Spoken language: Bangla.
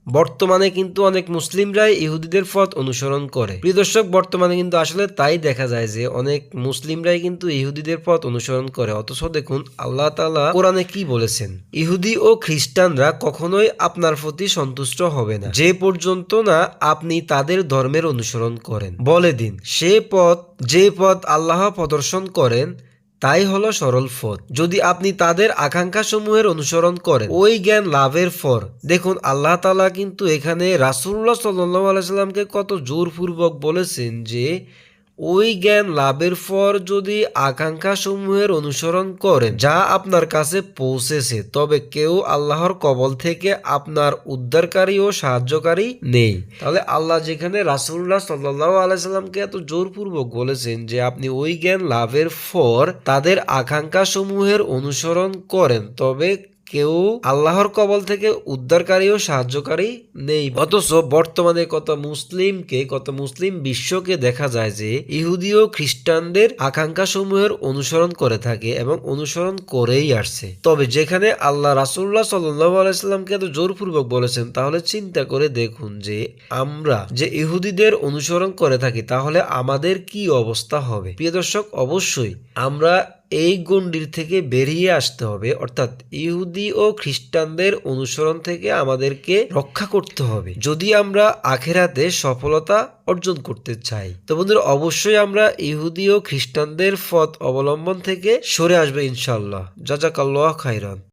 বর্তমানে কিন্তু অনেক মুসলিমরাই ইহুদিদের পথ অনুসরণ করে। প্রিয় দর্শক, বর্তমানে কিন্তু আসলে তাই দেখা যায় যে অনেক মুসলিমরাই কিন্তু ইহুদিদের পথ অনুসরণ করে। অথচ দেখুন আল্লাহ তাআলা কোরআনে কি বলেছেন, ইহুদি ও খ্রিস্টানরা কখনোই আপনার প্রতি সন্তুষ্ট হবে না যে পর্যন্ত না আপনি তাদের ধর্মের অনুসরণ করেন। বলে দিন, যে পথ আল্লাহ প্রদর্শন করেন তাই হলো সরল পথ। যদি আপনি তাদের আকাঙ্ক্ষা সমূহের অনুসরণ করেন, ওই জ্ঞান লাভের পর দেখুন আল্লাহ তাআলা কিন্তু এখানে রাসূলুল্লাহ সাল্লাল্লাহু আলাইহি সাল্লামকে কত জোরপূর্বক বলেছেন যে ওই জ্ঞান লাভের পর যদি আকাঙ্ক্ষা সমূহের অনুসরণ করেন যা আপনার কাছে পৌঁছেছে, তবে কেউ আল্লাহর কবল থেকে আপনার উদ্ধারকারী ও সাহায্যকারী নেই। তাহলে আল্লাহ যেখানে রাসূলুল্লাহ সাল্লাল্লাহু আলাইহি সাল্লামকে এত জোরপূর্বক বলেছেন যে আপনি ওই জ্ঞান লাভের পর তাদের আকাঙ্ক্ষা সমূহের অনুসরণ করেন, তবে কেউ আল্লাহর কবল থেকে উদ্ধারকারী ও সাহায্যকারী নেই। অথচ বর্তমানে কত মুসলিম বিশ্বকে দেখা যায় যে ইহুদি ও খ্রিস্টানদের আকাঙ্ক্ষা সমূহের অনুসরণ করে থাকে এবং অনুসরণ করেই আসছে। তবে যেখানে আল্লাহ রাসূলুল্লাহ সাল্লাল্লাহু আলাইহি সাল্লামকে এত জোরপূর্বক বলেছেন, তাহলে চিন্তা করে দেখুন যে আমরা যে ইহুদিদের অনুসরণ করে থাকি তাহলে আমাদের কি অবস্থা হবে। প্রিয় দর্শক, অবশ্যই আমরা এই গণ্ডির থেকে বেরিয়ে আসতে হবে, অর্থাৎ ইহুদি ও খ্রিস্টানদের অনুসরণ থেকে আমাদেরকে রক্ষা করতে হবে যদি আমরা আখিরাতে সফলতা অর্জন করতে চাই। তো বন্ধুরা, অবশ্যই আমরা ইহুদি ও খ্রিস্টানদের পথ অবলম্বন থেকে সরে আসবে ইনশাআল্লাহ। জাযাকাল্লাহু খাইরান।